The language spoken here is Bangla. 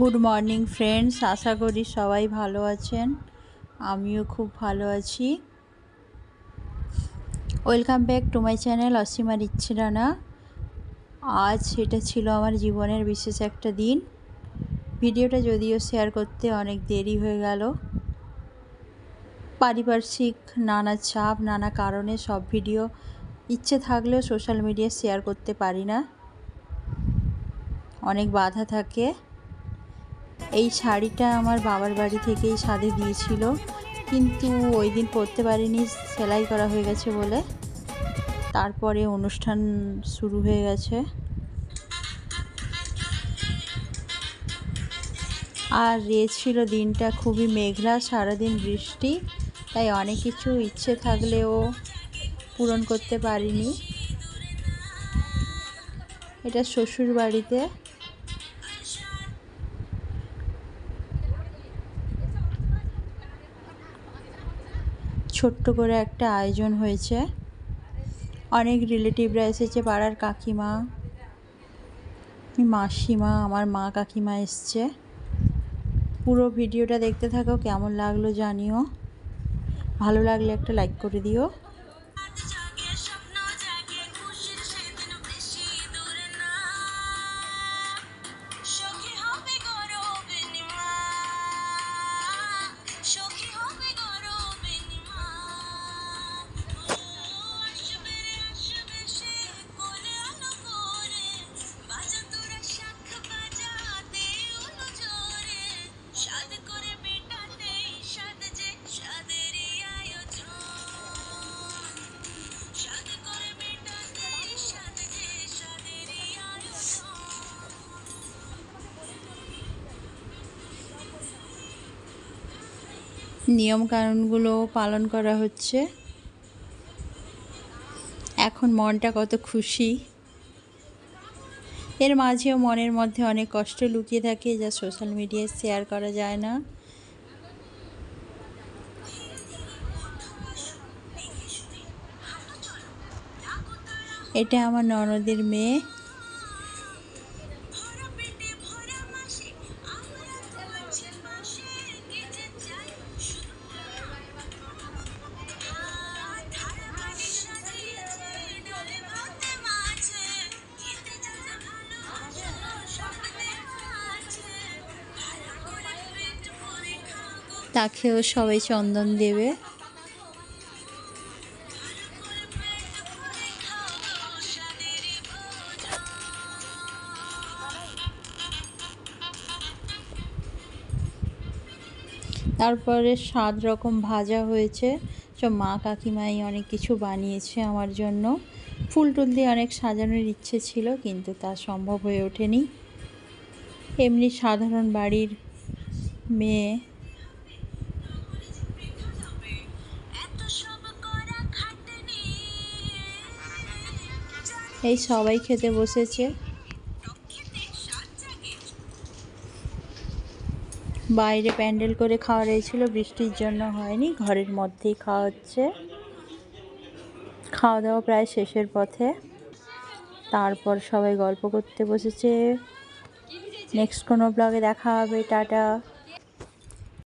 গুড মর্নিং ফ্রেন্ডস, আশা করি সবাই ভালো আছেন। আমিও খুব ভালো আছি। Welcome back to my channel অসীমার ইচ্ছে রানা। আজ এটা ছিল আমার জীবনের বিশেষ একটা দিন। ভিডিওটা যদিও শেয়ার করতে অনেক দেরি হয়ে গেল, পারিপার্শ্বিক নানা চাপ, নানা কারণে সব ভিডিও ইচ্ছে থাকলেও সোশ্যাল মিডিয়ায় শেয়ার করতে পারি না, অনেক বাধা থাকে। এই শাড়িটা আমার বাবার বাড়ি থেকেই সাধে দিয়েছিল, কিন্তু ওই দিন পরতে পারিনি, সেলাই করা হয়ে গেছে বলে। তারপরে অনুষ্ঠান শুরু হয়ে গেছে, আর ছিল দিনটা খুবই মেঘলা, সারাদিন বৃষ্টি, তাই অনেক কিছু ইচ্ছে থাকলেও পূরণ করতে পারিনি। এটা শ্বশুর বাড়িতে। ছোট্ট করে একটা আয়োজন হয়েছে, অনেক রিলেটিভরা এসেছে, পাড়ার কাকিমা, মাসিমা, আমার মা কাকিমা এসছে। পুরো ভিডিওটা দেখতে থাকো, কেমন লাগলো জানিও, ভালো লাগলে একটা লাইক করে দিও। নিয়মকানুনগুলো পালন করা হচ্ছে। এখন মনটা কত খুশি, এর মাঝেও মনের মধ্যে অনেক কষ্ট লুকিয়ে থাকে, যা সোশ্যাল মিডিয়ায় শেয়ার করা যায় না। এটা আমার ননদের মেয়ে। তাকেও সবাই চন্দন দেবে। তারপরে 7 রকম ভাজা হয়েছে, সব মা কাকিমাই অনেক কিছু বানিয়েছে আমার জন্য। ফুল টুল দিয়ে অনেক সাজানোর ইচ্ছে ছিল, কিন্তু তা সম্ভব হয়ে ওঠেনি। এমনি সাধারণ বাড়ির মেয়ে। এই সবাই খেতে বসেছে। বাইরে প্যান্ডেল করে খাওয়া হয়েছিল, বৃষ্টির জন্য হয়নি, ঘরের মধ্যেই খাওয়া হচ্ছে। খাওয়া দাওয়া প্রায় শেষের পথে, তারপর সবাই গল্প করতে বসেছে। নেক্সট কোনো ব্লগে দেখা হবে, টাটা।